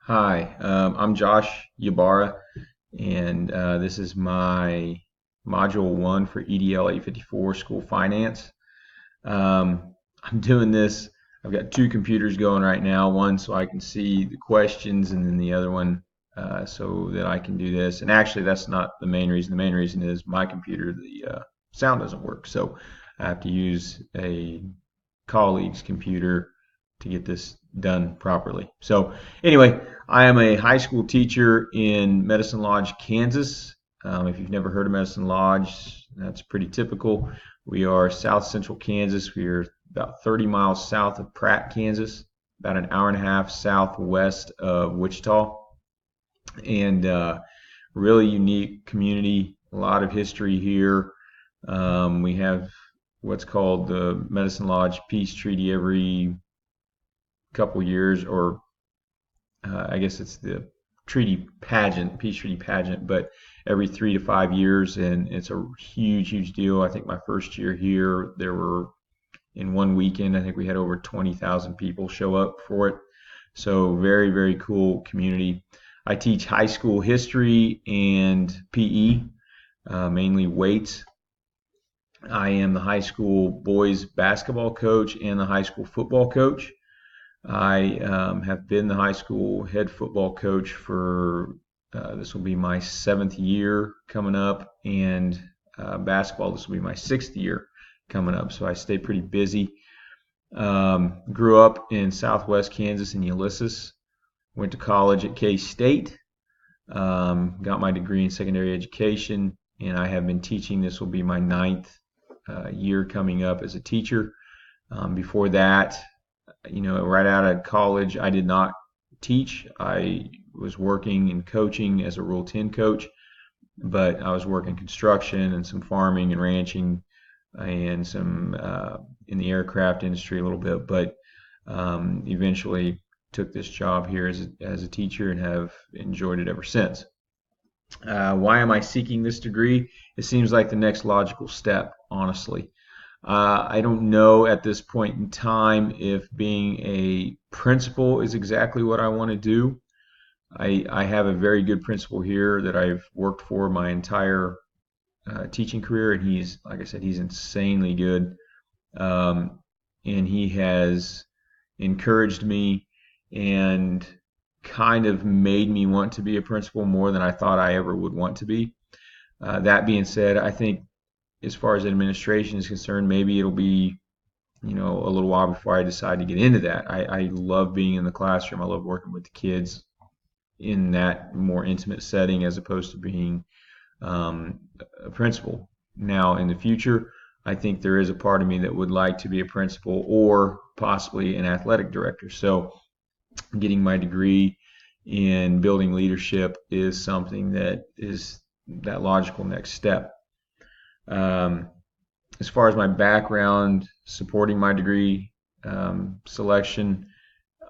Hi, I'm Josh Yabara, and this is my Module 1 for EDL 854 School Finance. I'm doing this, I've got two computers going right now, one so I can see the questions, and then the other one so that I can do this. And actually, that's not the main reason. The main reason is my computer, the sound doesn't work, so I have to use a colleague's computer to get this done properly. So anyway, I am a high school teacher in Medicine Lodge, Kansas. If you've never heard of Medicine Lodge, that's pretty typical. We are South Central Kansas. We are about 30 miles south of Pratt, Kansas, about an hour and a half southwest of Wichita, and really unique community. A lot of history here. We have what's called the Medicine Lodge Peace Treaty every couple years, or I guess it's the treaty pageant, peace treaty pageant, but every 3 to 5 years, and it's a huge, huge deal. I think my first year here, there were in one weekend, I think we had over 20,000 people show up for it. So very, very cool community. I teach high school history and PE, mainly weights. I am the high school boys basketball coach and the high school football coach. I have been the high school head football coach for this will be my 7th year coming up, and basketball, this will be my 6th year coming up. So I stay pretty busy. Grew up in Southwest Kansas in Ulysses. Went to college at K-State. Got my degree in secondary education, and I have been teaching. This will be my 9th year coming up as a teacher. Before that, right out of college, I did not teach. I was working and coaching as a Rule 10 coach, but I was working construction and some farming and ranching and some in the aircraft industry a little bit, but eventually took this job here as a teacher and have enjoyed it ever since. Why am I seeking this degree? It seems like the next logical step, honestly. I don't know at this point in time if being a principal is exactly what I want to do. I have a very good principal here that I've worked for my entire teaching career, and he's, like I said, he's insanely good. And he has encouraged me and kind of made me want to be a principal more than I thought I ever would want to be. That being said, I think as far as administration is concerned, maybe it'll be, a little while before I decide to get into that. I love being in the classroom. I love working with the kids in that more intimate setting as opposed to being a principal. Now, in the future, I think there is a part of me that would like to be a principal or possibly an athletic director. So getting my degree in building leadership is something that is that logical next step. As far as my background supporting my degree selection,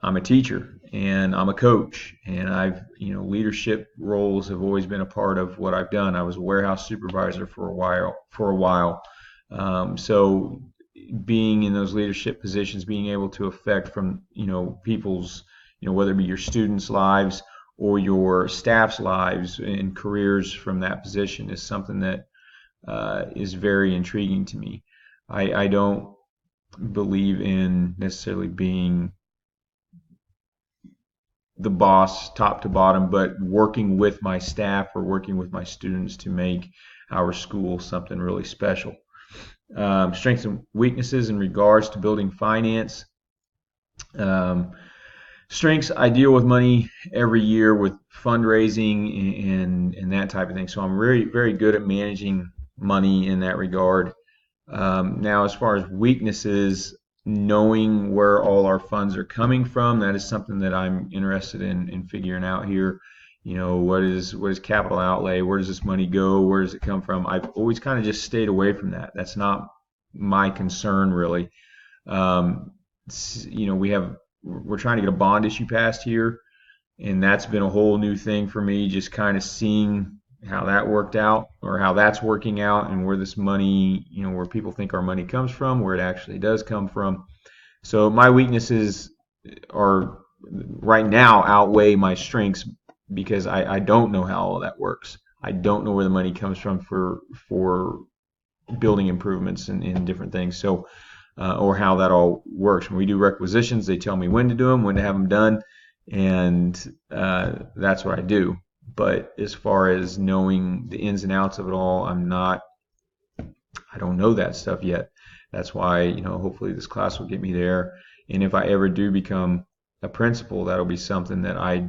I'm a teacher and I'm a coach, and leadership roles have always been a part of what I've done. I was a warehouse supervisor for a while. So being in those leadership positions, being able to affect from, people's, whether it be your students' lives or your staff's lives and careers from that position is something that is very intriguing to me. I don't believe in necessarily being the boss top to bottom, but working with my staff or working with my students to make our school something really special. Strengths and weaknesses in regards to building finance. Strengths, I deal with money every year with fundraising and that type of thing. So I'm very, very good at managing money in that regard. Now, as far as weaknesses, knowing where all our funds are coming from, that is something that I'm interested in figuring out here. What is capital outlay? Where does this money go? Where does it come from? I've always kind of just stayed away from that. That's not my concern, really. We're trying to get a bond issue passed here, and that's been a whole new thing for me, just kind of seeing how that worked out or how that's working out and where this money, where people think our money comes from, where it actually does come from. So my weaknesses are right now outweigh my strengths because I don't know how all that works. I don't know where the money comes from for building improvements and different things. So, or how that all works. When we do requisitions, they tell me when to do them, when to have them done, and that's what I do. But as far as knowing the ins and outs of it all, I don't know that stuff yet. That's why, hopefully this class will get me there. And if I ever do become a principal, that'll be something that I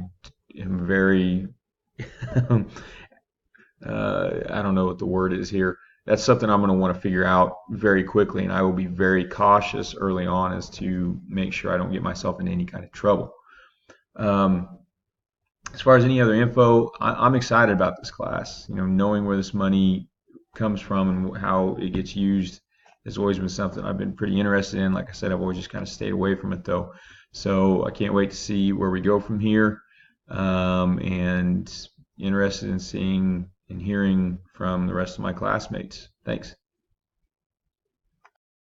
am very, I don't know what the word is here. That's something I'm going to want to figure out very quickly, and I will be very cautious early on as to make sure I don't get myself in any kind of trouble. Um, as far as any other info, I'm excited about this class. Knowing where this money comes from and how it gets used has always been something I've been pretty interested in. Like I said, I've always just kind of stayed away from it though. So I can't wait to see where we go from here, and interested in seeing and hearing from the rest of my classmates. Thanks.